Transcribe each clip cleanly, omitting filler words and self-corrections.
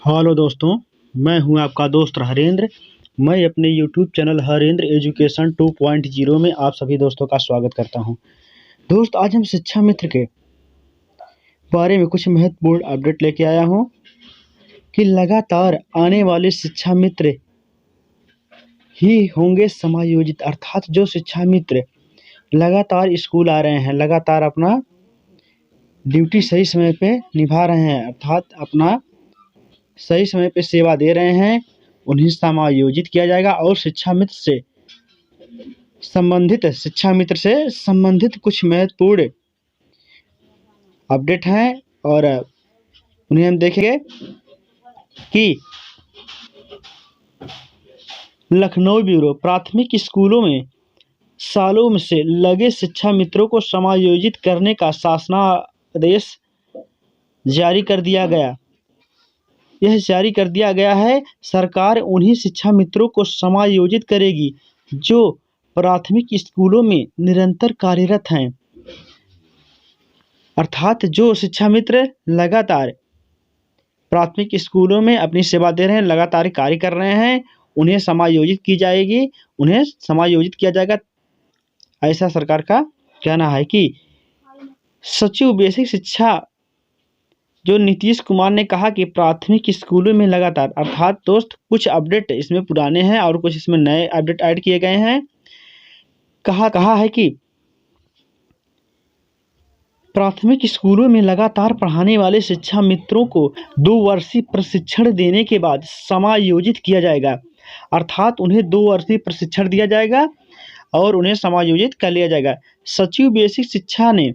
Hello दोस्तों, मैं हूं आपका दोस्त हरेंद्र। मैं अपने यूट्यूब चैनल हरेंद्र एजुकेशन 2.0 में आप सभी दोस्तों का स्वागत करता हूं। दोस्त, आज हम शिक्षा मित्र के बारे में कुछ महत्वपूर्ण अपडेट लेके आया हूं कि लगातार आने वाले शिक्षा मित्र ही होंगे समायोजित, अर्थात जो शिक्षा मित्र लगातार स्कूल आ रहे हैं, लगातार अपना ड्यूटी सही समय पे निभा रहे हैं, अर्थात अपना सही समय पे सेवा दे रहे हैं, उन्हें समायोजित किया जाएगा। और शिक्षा मित्र से संबंधित कुछ महत्वपूर्ण अपडेट हैं और उन्हें हम देखेंगे कि लखनऊ ब्यूरो प्राथमिक स्कूलों में सालों से लगे शिक्षा मित्रों को समायोजित करने का शासनादेश जारी कर दिया गया। यह जारी कर दिया गया है। सरकार उन्हीं शिक्षा मित्रों को समायोजित करेगी जो प्राथमिक स्कूलों में निरंतर कार्यरत हैं, अर्थात जो शिक्षा मित्र लगातार प्राथमिक स्कूलों में अपनी सेवा दे रहे हैं, लगातार कार्य कर रहे हैं, उन्हें समायोजित की जाएगी, उन्हें समायोजित किया जाएगा। ऐसा सरकार का कहना है कि सचिव बेसिक शिक्षा जो नीतीश कुमार ने कहा कि प्राथमिक स्कूलों में लगातार, अर्थात दोस्त कुछ अपडेट इसमें पुराने हैं और कुछ इसमें नए अपडेट ऐड किए गए हैं। कहा है कि प्राथमिक स्कूलों में लगातार पढ़ाने वाले शिक्षा मित्रों को 2 वर्षीय प्रशिक्षण देने के बाद समायोजित किया जाएगा, अर्थात उन्हें 2 वर्षीय प्रशिक्षण दिया जाएगा और उन्हें समायोजित कर लिया जाएगा। सचिव बेसिक शिक्षा ने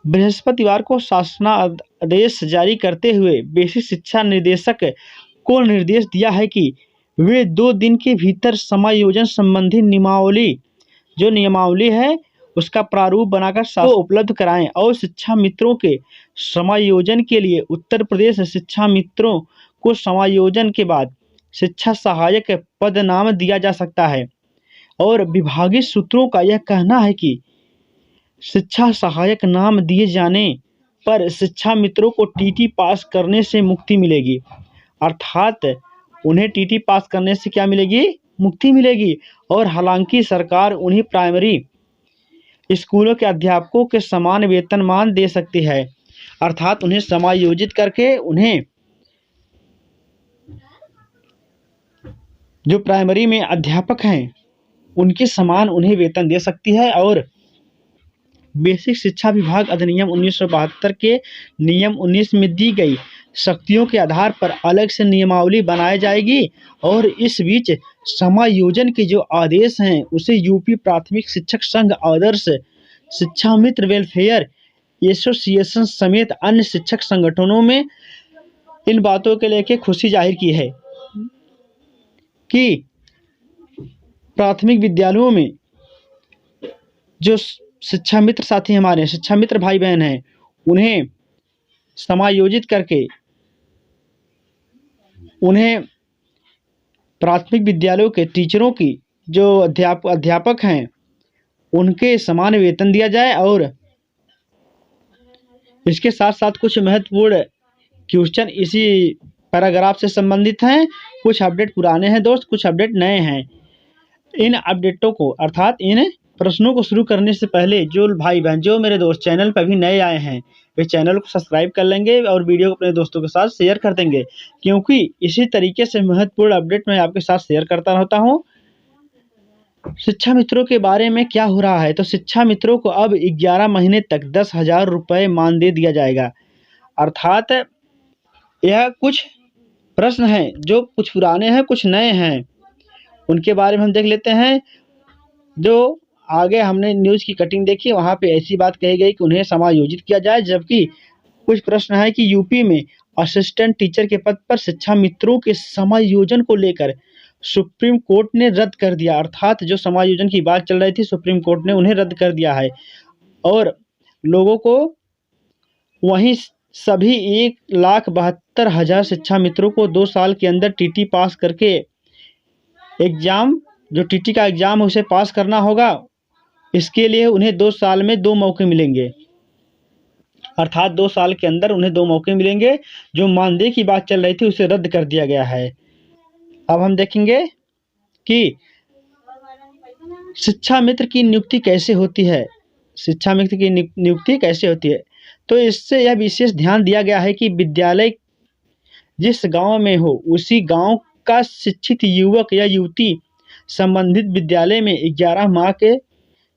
बृहस्पतिवार को शासनादेश जारी करते हुए बेसिक शिक्षा निदेशक को निर्देश दिया है कि वे 2 दिन के भीतर समायोजन संबंधी नियमावली है उसका प्रारूप बनाकर शासन को उपलब्ध कराएं और शिक्षा मित्रों के समायोजन के लिए उत्तर प्रदेश शिक्षा मित्रों को समायोजन के बाद शिक्षा सहायक पद नाम दिया जा सकता है। और विभागीय सूत्रों का यह कहना है कि शिक्षा सहायक नाम दिए जाने पर शिक्षा मित्रों को टीटी पास करने से मुक्ति मिलेगी, अर्थात उन्हें टीटी पास करने से क्या मिलेगी? मुक्ति मिलेगी। और हालांकि सरकार उन्हें प्राइमरी स्कूलों के अध्यापकों के समान वेतनमान दे सकती है, अर्थात उन्हें समायोजित करके उन्हें जो प्राइमरी में अध्यापक हैं उनके समान उन्हें वेतन दे सकती है। और बेसिक शिक्षा विभाग अधिनियम 1972 के नियम 19 में दी गई शक्तियों के आधार पर अलग से नियमावली बनाई जाएगी। और इस बीच समायोजन के जो आदेश हैं उसे यूपी प्राथमिक शिक्षक संघ, आदर्श शिक्षा मित्र वेलफेयर एसोसिएशन समेत अन्य शिक्षक संगठनों में इन बातों के लेके खुशी जाहिर की है कि प्राथमिक विद्यालयों में जो शिक्षा मित्र साथी हमारे शिक्षा मित्र भाई बहन हैं उन्हें समायोजित करके उन्हें प्राथमिक विद्यालयों के टीचरों की जो अध्यापक हैं उनके समान वेतन दिया जाए। और इसके साथ साथ कुछ महत्वपूर्ण क्वेश्चन इसी पैराग्राफ से संबंधित हैं। कुछ अपडेट पुराने हैं दोस्त, कुछ अपडेट नए हैं। इन अपडेटों को, अर्थात इन प्रश्नों को शुरू करने से पहले जो भाई बहन, जो मेरे दोस्त चैनल पर भी नए आए हैं, वे चैनल को सब्सक्राइब कर लेंगे और वीडियो को अपने दोस्तों के साथ शेयर कर देंगे, क्योंकि इसी तरीके से महत्वपूर्ण अपडेट मैं आपके साथ शेयर करता रहता हूं। शिक्षा मित्रों के बारे में क्या हो रहा है, तो शिक्षा मित्रों को अब 11 महीने तक 10,000 रुपये मानदेय दिया जाएगा, अर्थात यह कुछ प्रश्न हैं जो कुछ पुराने हैं कुछ नए हैं, उनके बारे में हम देख लेते हैं। जो आगे हमने न्यूज़ की कटिंग देखी, वहाँ पे ऐसी बात कही गई कि उन्हें समायोजित किया जाए, जबकि कुछ प्रश्न है कि यूपी में असिस्टेंट टीचर के पद पर शिक्षा मित्रों के समायोजन को लेकर सुप्रीम कोर्ट ने रद्द कर दिया, अर्थात जो समायोजन की बात चल रही थी सुप्रीम कोर्ट ने उन्हें रद्द कर दिया है। और लोगों को वहीं सभी 1,72,000 शिक्षा मित्रों को 2 साल के अंदर टीटी पास करके एग्ज़ाम, जो टीटी का एग्ज़ाम है उसे पास करना होगा। इसके लिए उन्हें 2 साल में 2 मौके मिलेंगे। अर्थात 2 साल के अंदर उन्हें 2 मौके मिलेंगे। जो मानदेय की बात चल रही थी उसे रद्द कर दिया गया है। अब हम देखेंगे कि शिक्षा मित्र की नियुक्ति कैसे होती है। शिक्षा मित्र की नियुक्ति कैसे होती है, तो इससे यह विशेष ध्यान दिया गया है कि विद्यालय जिस गांव में हो उसी गांव का शिक्षित युवक या युवती संबंधित विद्यालय में 11 माह के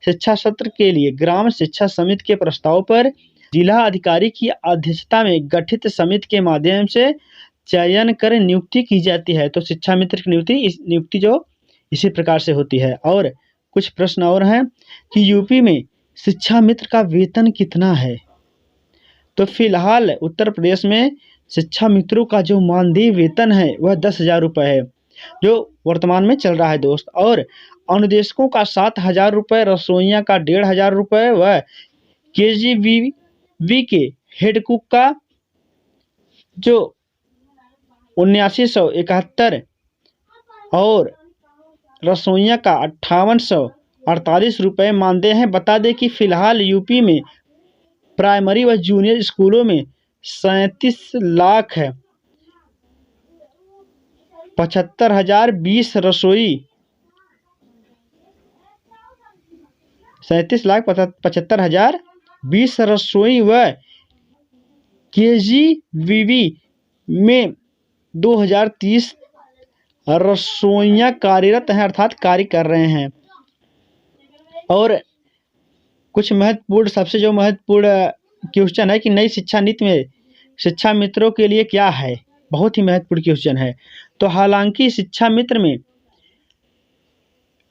शिक्षा सत्र के लिए ग्राम शिक्षा समिति के प्रस्ताव पर जिला अधिकारी की अध्यक्षता में गठित समिति के माध्यम से चयन कर नियुक्ति की जाती है। तो शिक्षा मित्र की नियुक्ति जो इसी प्रकार से होती है। और कुछ प्रश्न और हैं कि यूपी में शिक्षा मित्र का वेतन कितना है। तो फिलहाल उत्तर प्रदेश में शिक्षा मित्रों का जो मानदेय वेतन है वह 10,000 रुपये है, जो वर्तमान में चल रहा है दोस्त। और अनुदेशकों का 7,000 रुपये, रसोइया का 1,500 रुपये व KGVV के हेड कुक का जो 7971 और रसोइया का 5848 रुपये मानदेय हैं। बता दें कि फिलहाल यूपी में प्राइमरी व जूनियर स्कूलों में 37,75,020 रसोई 37,75,020 रसोई व KGVV में 2030 रसोइयाँ कार्यरत हैं, अर्थात कार्य कर रहे हैं। और कुछ महत्वपूर्ण, सबसे जो महत्वपूर्ण क्वेश्चन है कि नई शिक्षा नीति में शिक्षा मित्रों के लिए क्या है, बहुत ही महत्वपूर्ण क्वेश्चन है। तो हालांकि शिक्षा मित्र में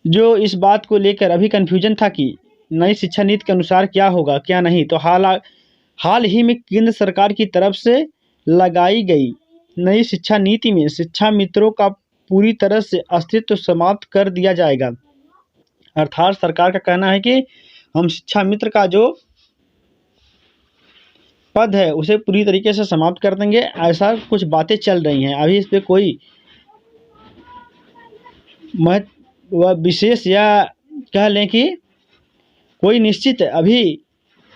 जो इस बात को लेकर अभी कन्फ्यूजन था कि नई शिक्षा नीति के अनुसार क्या होगा क्या नहीं, तो हाल ही में केंद्र सरकार की तरफ से लगाई गई नई शिक्षा नीति में शिक्षा मित्रों का पूरी तरह से अस्तित्व समाप्त कर दिया जाएगा। अर्थात सरकार का कहना है कि हम शिक्षा मित्र का जो पद है उसे पूरी तरीके से समाप्त कर देंगे। ऐसा कुछ बातें चल रही हैं, अभी इस पे कोई विशेष या कह लें कि कोई निश्चित अभी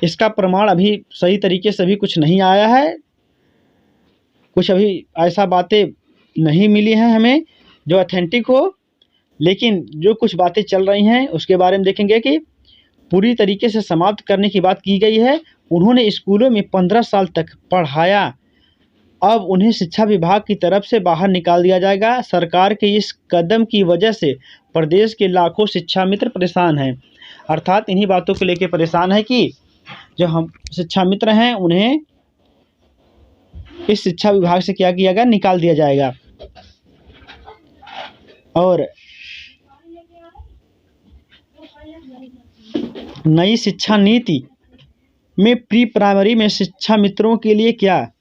इसका प्रमाण अभी सही तरीके से अभी कुछ नहीं आया है। कुछ अभी ऐसा बातें नहीं मिली हैं हमें जो ऑथेंटिक हो, लेकिन जो कुछ बातें चल रही हैं उसके बारे में देखेंगे कि पूरी तरीके से समाप्त करने की बात की गई है। उन्होंने स्कूलों में 15 साल तक पढ़ाया, अब उन्हें शिक्षा विभाग की तरफ से बाहर निकाल दिया जाएगा। सरकार के इस कदम की वजह से प्रदेश के लाखों शिक्षा मित्र परेशान हैं। अर्थात इन्हीं बातों को लेकर परेशान है कि जो हम शिक्षा मित्र हैं उन्हें इस शिक्षा विभाग से क्या किया गया, निकाल दिया जाएगा। और नई शिक्षा नीति में प्री प्राइमरी में शिक्षा मित्रों के लिए क्या,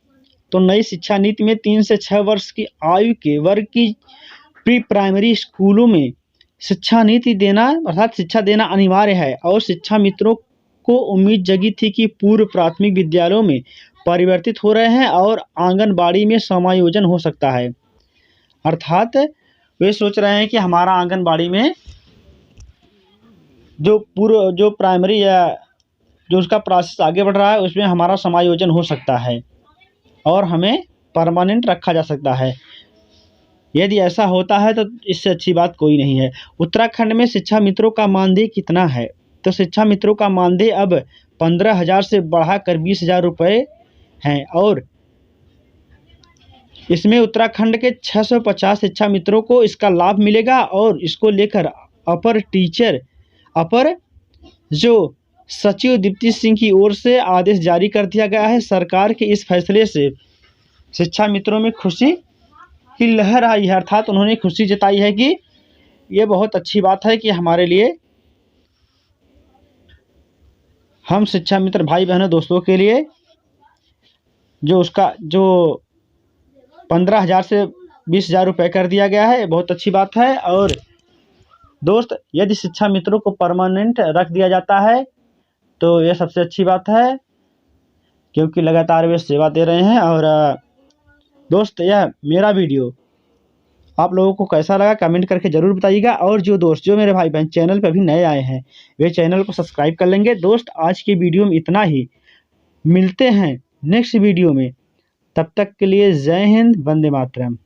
तो नई शिक्षा नीति में 3 से 6 वर्ष की आयु के वर्ग की प्री प्राइमरी स्कूलों में शिक्षा नीति देना अर्थात शिक्षा देना अनिवार्य है। और शिक्षा मित्रों को उम्मीद जगी थी कि पूर्व प्राथमिक विद्यालयों में परिवर्तित हो रहे हैं और आंगनबाड़ी में समायोजन हो सकता है। अर्थात वे सोच रहे हैं कि हमारा आंगनबाड़ी में जो प्राइमरी या जो उसका प्रोसेस आगे बढ़ रहा है उसमें हमारा समायोजन हो सकता है और हमें परमानेंट रखा जा सकता है। यदि ऐसा होता है तो इससे अच्छी बात कोई नहीं है। उत्तराखंड में शिक्षा मित्रों का मानदेय कितना है, तो शिक्षा मित्रों का मानदेय अब 15,000 से बढ़ाकर 20,000 रुपये हैं और इसमें उत्तराखंड के 650 शिक्षा मित्रों को इसका लाभ मिलेगा। और इसको लेकर अपर जो सचिव दीप्ति सिंह की ओर से आदेश जारी कर दिया गया है। सरकार के इस फैसले से शिक्षा मित्रों में खुशी की लहर आई है, अर्थात उन्होंने खुशी जताई है कि ये बहुत अच्छी बात है कि हमारे लिए, हम शिक्षा मित्र भाई बहनों दोस्तों के लिए जो 15,000 से 20,000 रुपये कर दिया गया है, बहुत अच्छी बात है। और दोस्त, यदि शिक्षा मित्रों को परमानेंट रख दिया जाता है तो यह सबसे अच्छी बात है, क्योंकि लगातार वे सेवा दे रहे हैं। और दोस्त, यह मेरा वीडियो आप लोगों को कैसा लगा कमेंट करके ज़रूर बताइएगा। और जो मेरे भाई बहन चैनल पर अभी नए आए हैं वे चैनल को सब्सक्राइब कर लेंगे। दोस्त, आज की वीडियो में इतना ही। मिलते हैं नेक्स्ट वीडियो में। तब तक के लिए जय हिंद, वंदे मातरम।